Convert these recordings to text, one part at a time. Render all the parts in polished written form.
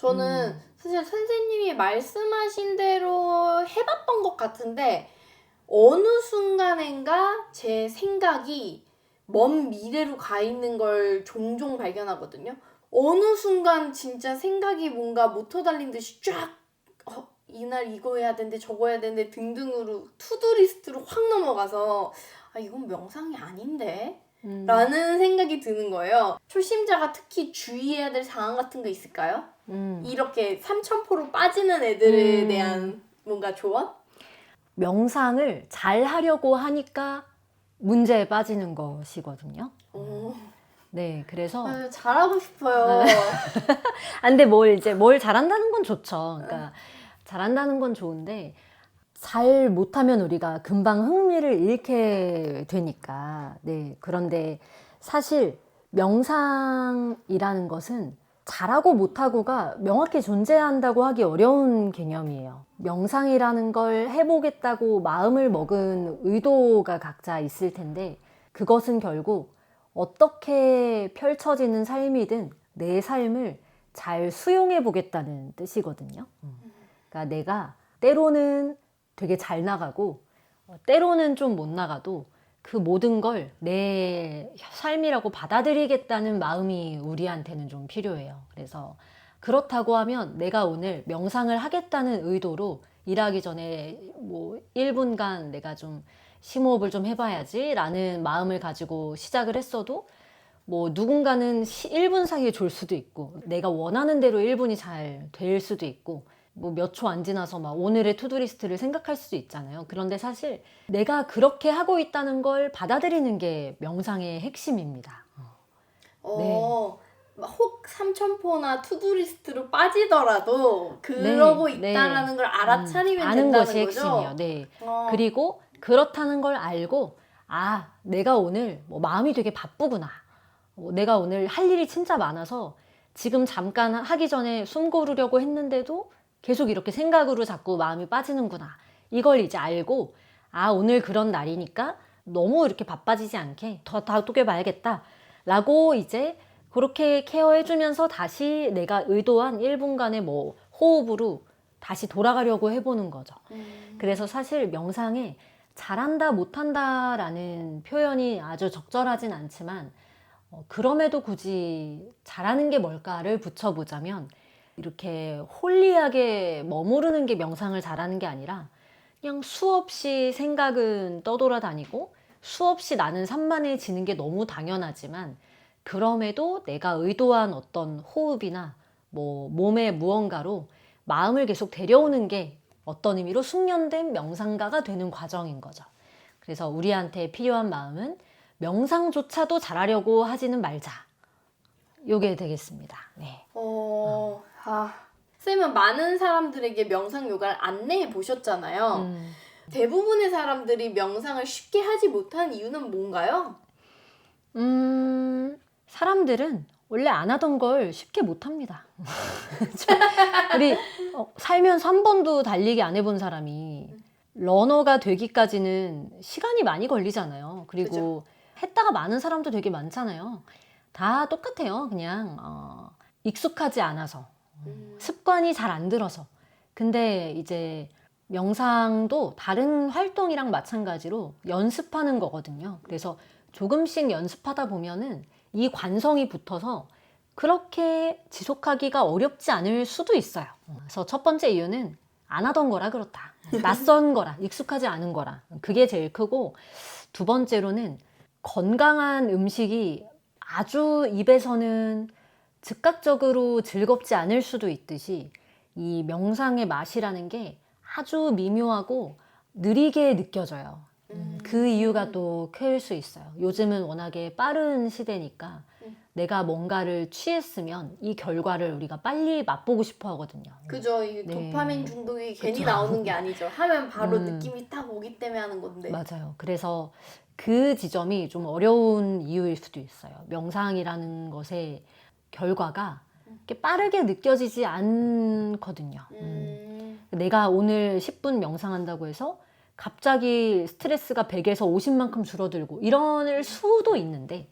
저는 사실 선생님이 말씀하신 대로 해봤던 것 같은데 어느 순간엔가 제 생각이 먼 미래로 가 있는 걸 종종 발견하거든요. 어느 순간 진짜 생각이 뭔가 모터 달린 듯이 쫙 이날 이거 해야 되는데 저거 해야 되는데 등등으로 투두리스트로 확 넘어가서 이건 명상이 아닌데? 라는 생각이 드는 거예요. 초심자가 특히 주의해야 될 상황 같은 거 있을까요? 이렇게 삼천포로 빠지는 애들에 대한 뭔가 조언? 명상을 잘 하려고 하니까 문제에 빠지는 것이거든요. 네, 그래서 잘하고 싶어요. 근데 뭘 잘한다는 건 좋죠. 그러니까 잘한다는 건 좋은데 잘 못하면 우리가 금방 흥미를 잃게 되니까. 네, 그런데 사실 명상이라는 것은 잘하고 못하고가 명확히 존재한다고 하기 어려운 개념이에요. 명상이라는 걸 해보겠다고 마음을 먹은 의도가 각자 있을 텐데 그것은 결국 어떻게 펼쳐지는 삶이든 내 삶을 잘 수용해 보겠다는 뜻이거든요. 그러니까 내가 때로는 되게 잘 나가고 때로는 좀 못 나가도 그 모든 걸 내 삶이라고 받아들이겠다는 마음이 우리한테는 좀 필요해요. 그래서 그렇다고 하면 내가 오늘 명상을 하겠다는 의도로 일하기 전에 뭐 1분간 내가 좀 심호흡을 좀 해봐야지 라는 마음을 가지고 시작을 했어도 뭐 누군가는 1분 사이에 졸 수도 있고 내가 원하는 대로 1분이 잘 될 수도 있고 뭐 몇 초 안 지나서 막 오늘의 투두리스트를 생각할 수도 있잖아요. 그런데 사실 내가 그렇게 하고 있다는 걸 받아들이는 게 명상의 핵심입니다. 네. 혹 삼천포나 투두리스트로 빠지더라도 그러고 있다라는 걸 알아차리면 아는 된다는 것이 거죠? 핵심이에요. 네. 그리고 그렇다는 걸 알고 내가 오늘 뭐 마음이 되게 바쁘구나. 내가 오늘 할 일이 진짜 많아서 지금 잠깐 하기 전에 숨 고르려고 했는데도 계속 이렇게 생각으로 자꾸 마음이 빠지는구나. 이걸 이제 알고 오늘 그런 날이니까 너무 이렇게 바빠지지 않게 더 다독여 봐야겠다 라고 이제 그렇게 케어해주면서 다시 내가 의도한 1분간의 뭐 호흡으로 다시 돌아가려고 해보는 거죠. 그래서 사실 명상에 잘한다 못한다 라는 표현이 아주 적절하진 않지만 그럼에도 굳이 잘하는 게 뭘까를 붙여보자면 이렇게 홀리하게 머무르는 게 명상을 잘하는 게 아니라 그냥 수없이 생각은 떠돌아다니고 수없이 나는 산만해지는 게 너무 당연하지만 그럼에도 내가 의도한 어떤 호흡이나 뭐 몸의 무언가로 마음을 계속 데려오는 게 어떤 의미로 숙련된 명상가가 되는 과정인 거죠. 그래서 우리한테 필요한 마음은 명상조차도 잘하려고 하지는 말자. 요게 되겠습니다. 네. 쌤은 많은 사람들에게 명상 요가를 안내해 보셨잖아요. 대부분의 사람들이 명상을 쉽게 하지 못하는 이유는 뭔가요? 사람들은 원래 안 하던 걸 쉽게 못 합니다. 우리 살면서 한 번도 달리기 안 해본 사람이 러너가 되기까지는 시간이 많이 걸리잖아요. 그리고 그죠. 했다가 많은 사람도 되게 많잖아요. 다 똑같아요. 그냥 익숙하지 않아서 습관이 잘 안 들어서. 근데 이제 명상도 다른 활동이랑 마찬가지로 연습하는 거거든요. 그래서 조금씩 연습하다 보면은 이 관성이 붙어서 그렇게 지속하기가 어렵지 않을 수도 있어요. 그래서 첫 번째 이유는 안 하던 거라 그렇다. 낯선 거라, 익숙하지 않은 거라. 그게 제일 크고, 두 번째로는 건강한 음식이 아주 입에서는 즉각적으로 즐겁지 않을 수도 있듯이 이 명상의 맛이라는 게 아주 미묘하고 느리게 느껴져요. 그 이유가 또 클 수 있어요. 요즘은 워낙에 빠른 시대니까 내가 뭔가를 취했으면 이 결과를 우리가 빨리 맛보고 싶어 하거든요. 그죠. 이 도파민 중독이 괜히 나오는 게 아니죠. 하면 바로 느낌이 딱 오기 때문에 하는 건데. 맞아요. 그래서 그 지점이 좀 어려운 이유일 수도 있어요. 명상이라는 것의 결과가 이렇게 빠르게 느껴지지 않거든요. 내가 오늘 10분 명상한다고 해서 갑자기 스트레스가 100에서 50만큼 줄어들고 이럴 수도 있는데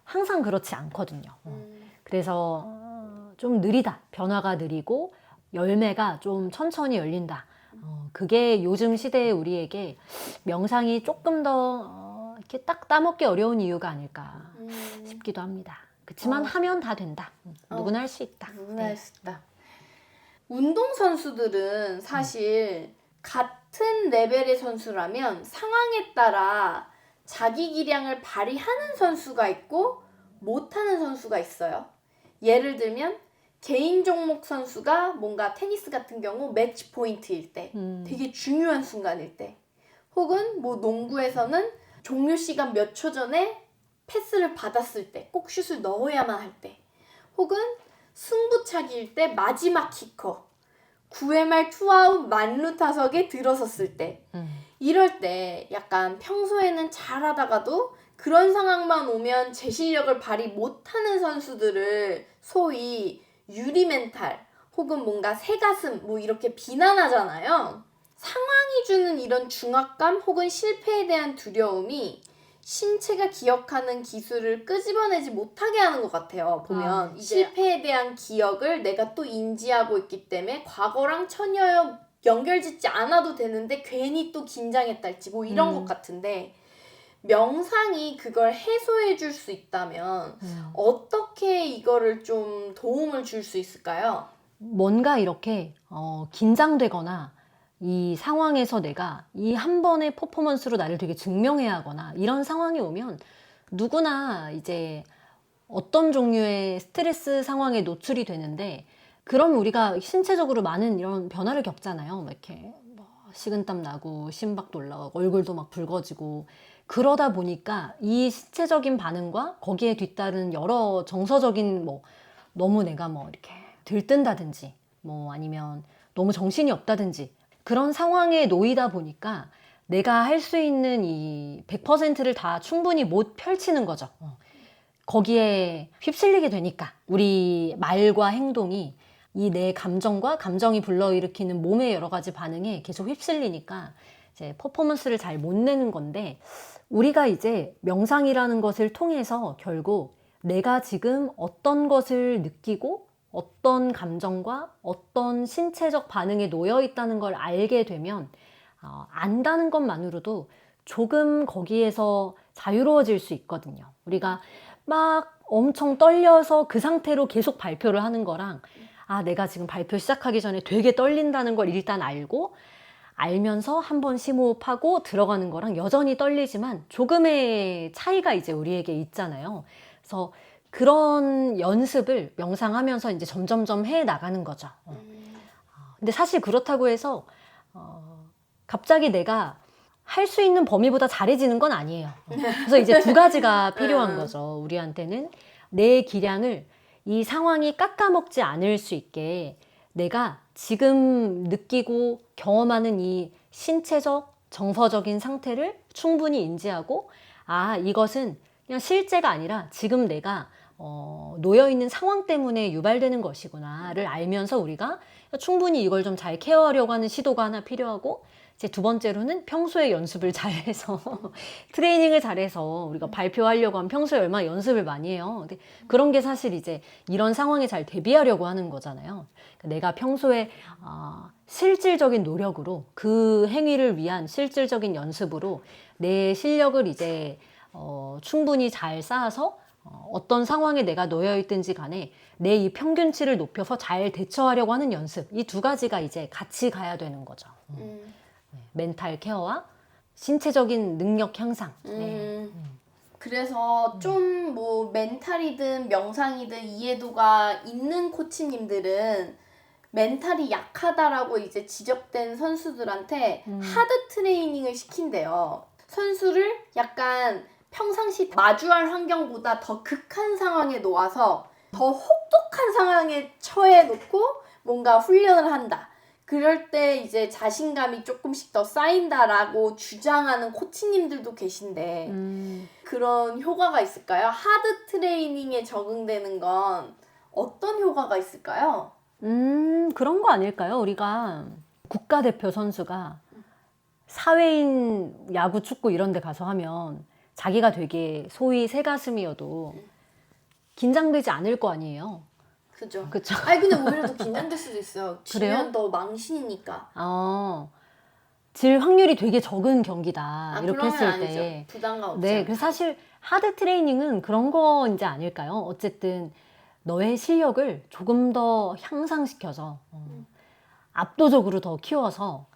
항상 그렇지 않거든요. 그래서 좀 느리다. 변화가 느리고 열매가 좀 천천히 열린다. 그게 요즘 시대에 우리에게 명상이 조금 더 이렇게 딱 따먹기 어려운 이유가 아닐까 싶기도 합니다. 그렇지만 하면 다 된다. 누구나 할 수 있다. 누구나 할 수 있다. 운동선수들은 사실 같은 레벨의 선수라면 상황에 따라 자기 기량을 발휘하는 선수가 있고 못하는 선수가 있어요. 예를 들면 개인 종목 선수가 뭔가 테니스 같은 경우 매치 포인트일 때, 되게 중요한 순간일 때, 혹은 뭐 농구에서는 종료 시간 몇 초 전에 패스를 받았을 때, 꼭 슛을 넣어야만 할 때, 혹은 승부차기일 때 마지막 키커, 9회 말 투아웃 만루 타석에 들어섰을 때, 이럴 때 약간 평소에는 잘하다가도 그런 상황만 오면 제 실력을 발휘 못하는 선수들을 소위 유리 멘탈 혹은 뭔가 새가슴 뭐 이렇게 비난하잖아요. 상황이 주는 이런 중압감 혹은 실패에 대한 두려움이 신체가 기억하는 기술을 끄집어내지 못하게 하는 것 같아요. 보면 실패에 대한 기억을 내가 또 인지하고 있기 때문에 과거랑 전혀 연결짓지 않아도 되는데 괜히 또 긴장했달지 뭐 이런 것 같은데, 명상이 그걸 해소해 줄 수 있다면 어떻게 이거를 좀 도움을 줄 수 있을까요? 뭔가 이렇게 긴장되거나 이 상황에서 내가 이 한 번의 퍼포먼스로 나를 되게 증명해야 하거나 이런 상황이 오면 누구나 이제 어떤 종류의 스트레스 상황에 노출이 되는데, 그럼 우리가 신체적으로 많은 이런 변화를 겪잖아요. 막 이렇게 뭐 식은땀 나고 심박도 올라가고 얼굴도 막 붉어지고, 그러다 보니까 이 신체적인 반응과 거기에 뒤따른 여러 정서적인 뭐 너무 내가 뭐 이렇게 들뜬다든지 뭐 아니면 너무 정신이 없다든지 그런 상황에 놓이다 보니까 내가 할 수 있는 이 100%를 다 충분히 못 펼치는 거죠. 거기에 휩쓸리게 되니까 우리 말과 행동이 이 내 감정과 감정이 불러일으키는 몸의 여러 가지 반응에 계속 휩쓸리니까 이제 퍼포먼스를 잘 못 내는 건데, 우리가 이제 명상이라는 것을 통해서 결국 내가 지금 어떤 것을 느끼고 어떤 감정과 어떤 신체적 반응에 놓여 있다는 걸 알게 되면 안다는 것만으로도 조금 거기에서 자유로워질 수 있거든요. 우리가 막 엄청 떨려서 그 상태로 계속 발표를 하는 거랑, 내가 지금 발표 시작하기 전에 되게 떨린다는 걸 일단 알면서 한번 심호흡하고 들어가는 거랑 여전히 떨리지만 조금의 차이가 이제 우리에게 있잖아요. 그래서 그런 연습을 명상하면서 이제 점점점 해 나가는 거죠. 근데 사실 그렇다고 해서 갑자기 내가 할 수 있는 범위보다 잘해지는 건 아니에요. 그래서 이제 두 가지가 필요한 거죠. 우리한테는 내 기량을 이 상황이 깎아먹지 않을 수 있게 내가 지금 느끼고 경험하는 이 신체적, 정서적인 상태를 충분히 인지하고, 이것은 그냥 실제가 아니라 지금 내가 놓여있는 상황 때문에 유발되는 것이구나를 알면서 우리가 충분히 이걸 좀 잘 케어하려고 하는 시도가 하나 필요하고, 이제 두 번째로는 평소에 연습을 잘해서 트레이닝을 잘해서 우리가 발표하려고 하면 평소에 얼마나 연습을 많이 해요. 근데 그런 게 사실 이제 이런 상황에 잘 대비하려고 하는 거잖아요. 그러니까 내가 평소에 실질적인 노력으로 그 행위를 위한 실질적인 연습으로 내 실력을 이제 충분히 잘 쌓아서 어떤 상황에 내가 놓여 있든지 간에 내 이 평균치를 높여서 잘 대처하려고 하는 연습, 이 두 가지가 이제 같이 가야 되는 거죠. 멘탈 케어와 신체적인 능력 향상. 그래서 좀 뭐 멘탈이든 명상이든 이해도가 있는 코치님들은 멘탈이 약하다라고 이제 지적된 선수들한테 하드 트레이닝을 시킨대요. 선수를 약간 평상시 마주할 환경보다 더 극한 상황에 놓아서 더 혹독한 상황에 처해 놓고 뭔가 훈련을 한다. 그럴 때 이제 자신감이 조금씩 더 쌓인다라고 주장하는 코치님들도 계신데 그런 효과가 있을까요? 하드 트레이닝에 적응되는 건 어떤 효과가 있을까요? 그런 거 아닐까요? 우리가 국가대표 선수가 사회인 야구, 축구 이런 데 가서 하면 자기가 되게 소위 새가슴이어도 긴장되지 않을 거 아니에요. 그죠. 그쵸? 아니 근데 오히려 더 긴장될 수도 있어요. 그래요? 지면 더 망신이니까. 질 확률이 되게 적은 경기다. 이렇게 그러면 했을 아니죠. 때. 부담감 없지. 네, 그래서 사실 하드 트레이닝은 그런 거 이제 아닐까요? 어쨌든 너의 실력을 조금 더 향상시켜서 압도적으로 더 키워서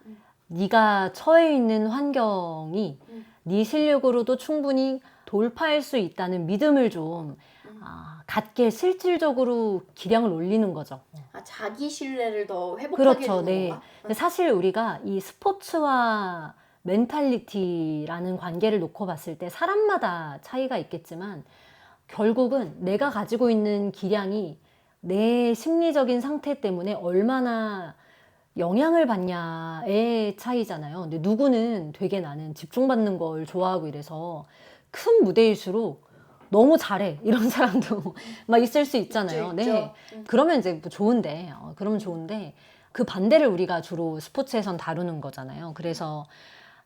네가 처해 있는 환경이 네 실력으로도 충분히 돌파할 수 있다는 믿음을 좀 갖게 실질적으로 기량을 올리는 거죠. 자기 신뢰를 더 회복하게 그렇죠. 해주는 네. 건가? 근데 사실 우리가 이 스포츠와 멘탈리티라는 관계를 놓고 봤을 때 사람마다 차이가 있겠지만 결국은 내가 가지고 있는 기량이 내 심리적인 상태 때문에 얼마나 영향을 받냐의 차이잖아요. 근데 누구는 되게 나는 집중받는 걸 좋아하고 이래서 큰 무대일수록 너무 잘해 이런 사람도 막 있을 수 있잖아요. 있죠. 네. 그러면 이제 뭐 좋은데, 그러면 좋은데 그 반대를 우리가 주로 스포츠에선 다루는 거잖아요. 그래서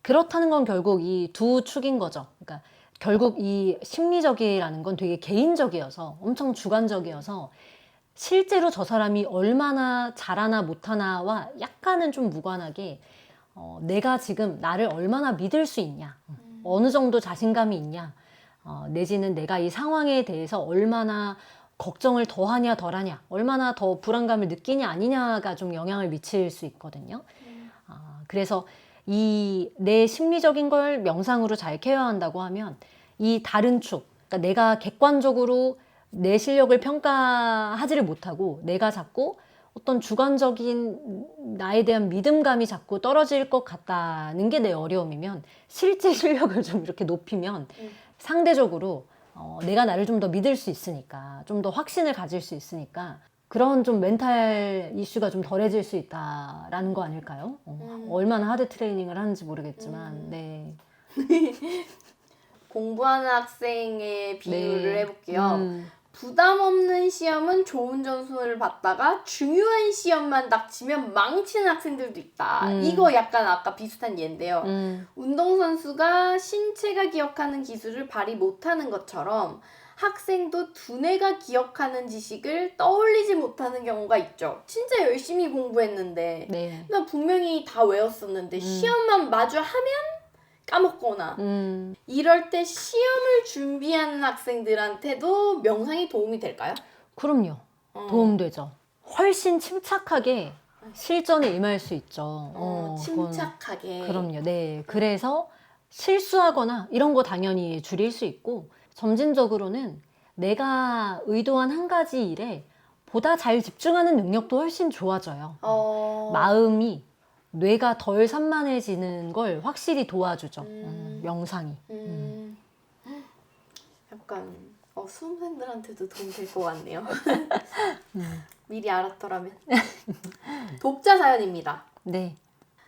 그렇다는 건 결국 이 두 축인 거죠. 그러니까 결국 이 심리적이라는 건 되게 개인적이어서 엄청 주관적이어서 실제로 저 사람이 얼마나 잘하나 못하나와 약간은 좀 무관하게 내가 지금 나를 얼마나 믿을 수 있냐, 어느 정도 자신감이 있냐, 내지는 내가 이 상황에 대해서 얼마나 걱정을 더하냐 덜하냐, 얼마나 더 불안감을 느끼냐 아니냐가 좀 영향을 미칠 수 있거든요. 그래서 이 내 심리적인 걸 명상으로 잘 케어한다고 하면 이 다른 축, 그러니까 내가 객관적으로 내 실력을 평가하지를 못하고 내가 자꾸 어떤 주관적인 나에 대한 믿음감이 자꾸 떨어질 것 같다는 게 내 어려움이면 실제 실력을 좀 이렇게 높이면 상대적으로 내가 나를 좀 더 믿을 수 있으니까 좀 더 확신을 가질 수 있으니까 그런 좀 멘탈 이슈가 좀 덜해질 수 있다라는 거 아닐까요? 얼마나 하드 트레이닝을 하는지 모르겠지만 네. 공부하는 학생의 비유를 네. 해볼게요. 부담 없는 시험은 좋은 점수를 받다가 중요한 시험만 닥치면 망치는 학생들도 있다. 이거 약간 아까 비슷한 예인데요. 운동선수가 신체가 기억하는 기술을 발휘 못하는 것처럼 학생도 두뇌가 기억하는 지식을 떠올리지 못하는 경우가 있죠. 진짜 열심히 공부했는데 네. 나 분명히 다 외웠었는데 시험만 마주하면 까먹거나 이럴 때 시험을 준비하는 학생들한테도 명상이 도움이 될까요? 그럼요. 도움되죠. 훨씬 침착하게 실전에 임할 수 있죠. 침착하게. 그럼요. 네. 그래서 실수하거나 이런 거 당연히 줄일 수 있고 점진적으로는 내가 의도한 한 가지 일에 보다 잘 집중하는 능력도 훨씬 좋아져요. 마음이 뇌가 덜 산만해지는 걸 확실히 도와주죠. 명상이. 약간 수험생들한테도 도움 될 것 같네요. 미리 알았더라면. 독자 사연입니다. 네.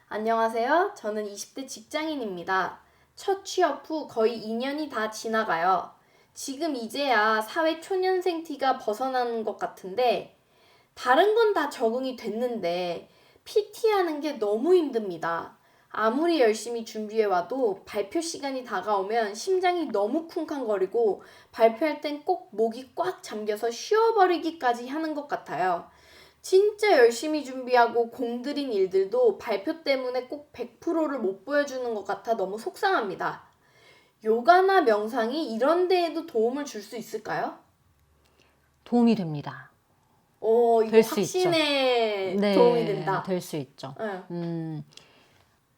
안녕하세요. 저는 20대 직장인입니다. 첫 취업 후 거의 2년이 다 지나가요. 지금 이제야 사회 초년생 티가 벗어나는 것 같은데 다른 건 다 적응이 됐는데 PT 하는 게 너무 힘듭니다. 아무리 열심히 준비해와도 발표 시간이 다가오면 심장이 너무 쿵쾅거리고 발표할 땐 꼭 목이 꽉 잠겨서 쉬어버리기까지 하는 것 같아요. 진짜 열심히 준비하고 공들인 일들도 발표 때문에 꼭 100%를 못 보여주는 것 같아 너무 속상합니다. 요가나 명상이 이런 데에도 도움을 줄 수 있을까요? 도움이 됩니다. 이거 될 수 확신에 있죠. 네, 도움이 된다. 될 수 있죠. 네.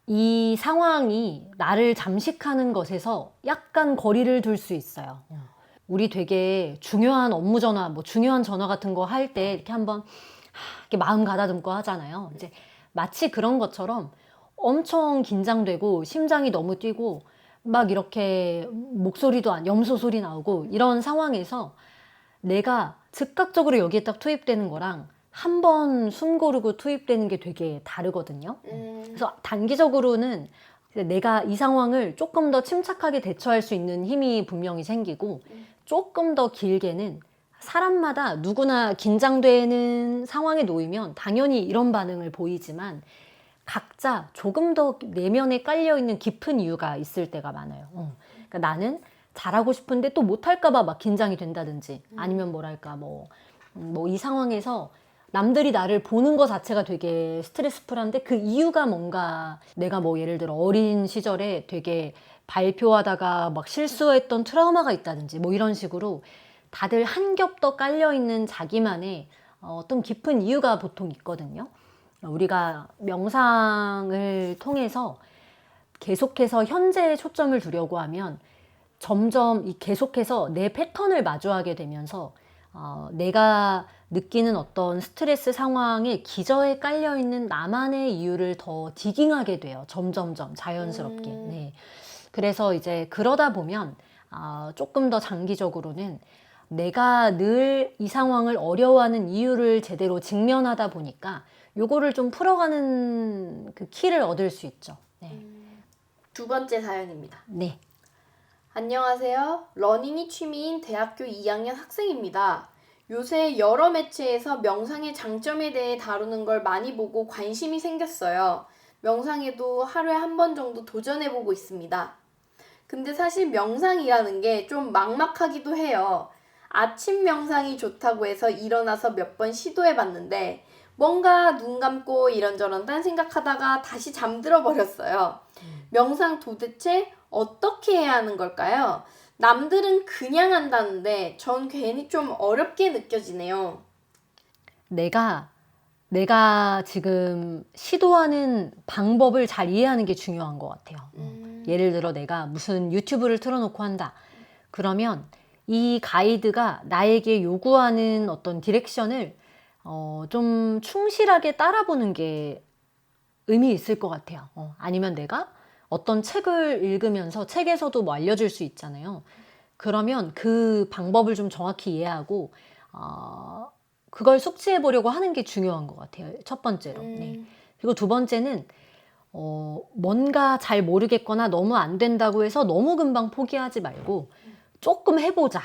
이 상황이 나를 잠식하는 것에서 약간 거리를 둘 수 있어요. 우리 되게 중요한 업무 전화, 뭐 중요한 전화 같은 거 할 때 이렇게 한번 이렇게 마음 가다듬고 하잖아요. 이제 마치 그런 것처럼 엄청 긴장되고 심장이 너무 뛰고 막 이렇게 목소리도 염소 소리 나오고 이런 상황에서 내가 즉각적으로 여기에 딱 투입되는 거랑 한 번 숨 고르고 투입되는 게 되게 다르거든요. 그래서 단기적으로는 내가 이 상황을 조금 더 침착하게 대처할 수 있는 힘이 분명히 생기고 조금 더 길게는 사람마다 누구나 긴장되는 상황에 놓이면 당연히 이런 반응을 보이지만 각자 조금 더 내면에 깔려있는 깊은 이유가 있을 때가 많아요. 그러니까 나는 잘하고 싶은데 또 못할까 봐 막 긴장이 된다든지 아니면 뭐랄까 뭐 이 상황에서 남들이 나를 보는 것 자체가 되게 스트레스풀한데 그 이유가 뭔가 내가 뭐 예를 들어 어린 시절에 되게 발표하다가 막 실수했던 트라우마가 있다든지 뭐 이런 식으로 다들 한 겹 더 깔려있는 자기만의 어떤 깊은 이유가 보통 있거든요. 우리가 명상을 통해서 계속해서 현재에 초점을 두려고 하면 점점 계속해서 내 패턴을 마주하게 되면서 내가 느끼는 어떤 스트레스 상황에 기저에 깔려있는 나만의 이유를 더 디깅하게 돼요. 점점점 자연스럽게. 네. 그래서 이제 그러다 보면 조금 더 장기적으로는 내가 늘 이 상황을 어려워하는 이유를 제대로 직면하다 보니까 요거를 좀 풀어가는 그 키를 얻을 수 있죠. 네. 두 번째 사연입니다. 네. 안녕하세요. 러닝이 취미인 대학교 2학년 학생입니다. 요새 여러 매체에서 명상의 장점에 대해 다루는 걸 많이 보고 관심이 생겼어요. 명상에도 하루에 한 번 정도 도전해보고 있습니다. 근데 사실 명상이라는 게 좀 막막하기도 해요. 아침 명상이 좋다고 해서 일어나서 몇 번 시도해봤는데 뭔가 눈 감고 이런저런 딴 생각하다가 다시 잠들어 버렸어요. 명상 도대체 어떻게 해야 하는 걸까요? 남들은 그냥 한다는데 전 괜히 좀 어렵게 느껴지네요. 내가 지금 시도하는 방법을 잘 이해하는 게 중요한 것 같아요. 예를 들어 내가 무슨 유튜브를 틀어놓고 한다. 그러면 이 가이드가 나에게 요구하는 어떤 디렉션을 좀 충실하게 따라보는 게 의미 있을 것 같아요. 아니면 내가 어떤 책을 읽으면서 책에서도 뭐 알려줄 수 있잖아요. 그러면 그 방법을 좀 정확히 이해하고 그걸 숙지해 보려고 하는 게 중요한 것 같아요. 첫 번째로. 네. 그리고 두 번째는 뭔가 잘 모르겠거나 너무 안 된다고 해서 너무 금방 포기하지 말고 조금 해보자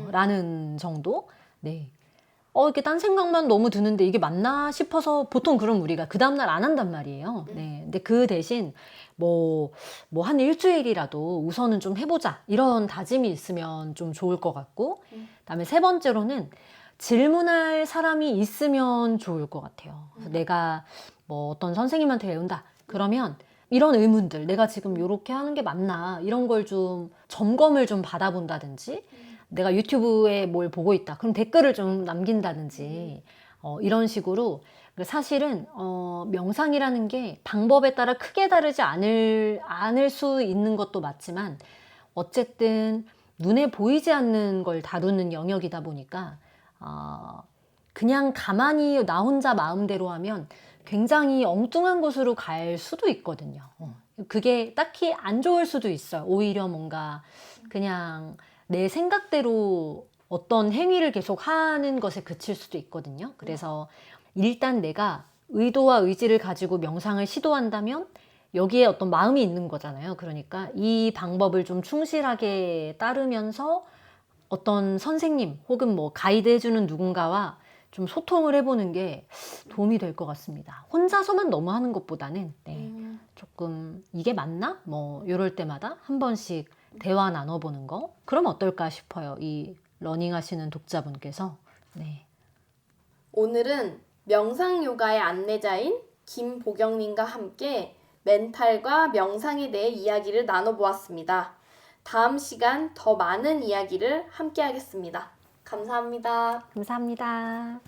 라는 정도. 네. 이렇게 딴 생각만 너무 드는데 이게 맞나 싶어서 보통 그럼 우리가 그 다음날 안 한단 말이에요. 네. 근데 그 대신 뭐 한 일주일이라도 우선은 좀 해보자 이런 다짐이 있으면 좀 좋을 것 같고, 그다음에 세 번째로는 질문할 사람이 있으면 좋을 것 같아요. 그래서 내가 뭐 어떤 선생님한테 배운다 그러면 이런 의문들, 내가 지금 이렇게 하는 게 맞나 이런 걸 좀 점검을 좀 받아본다든지, 내가 유튜브에 뭘 보고 있다 그럼 댓글을 좀 남긴다든지 이런 식으로. 사실은 명상이라는 게 방법에 따라 크게 다르지 않을 수 있는 것도 맞지만 어쨌든 눈에 보이지 않는 걸 다루는 영역이다 보니까 그냥 가만히 나 혼자 마음대로 하면 굉장히 엉뚱한 곳으로 갈 수도 있거든요. 그게 딱히 안 좋을 수도 있어요. 오히려 뭔가 그냥 내 생각대로 어떤 행위를 계속 하는 것에 그칠 수도 있거든요. 그래서 일단 내가 의도와 의지를 가지고 명상을 시도한다면 여기에 어떤 마음이 있는 거잖아요. 그러니까 이 방법을 좀 충실하게 따르면서 어떤 선생님 혹은 뭐 가이드 해주는 누군가와 좀 소통을 해보는 게 도움이 될 것 같습니다. 혼자서만 너무 하는 것보다는 조금 이게 맞나? 뭐 이럴 때마다 한 번씩 대화 나눠보는 거, 그럼 어떨까 싶어요. 이 러닝 하시는 독자분께서. 네. 오늘은 명상 요가의 안내자인 김보경님과 함께 멘탈과 명상에 대해 이야기를 나눠보았습니다. 다음 시간 더 많은 이야기를 함께 하겠습니다. 감사합니다. 감사합니다.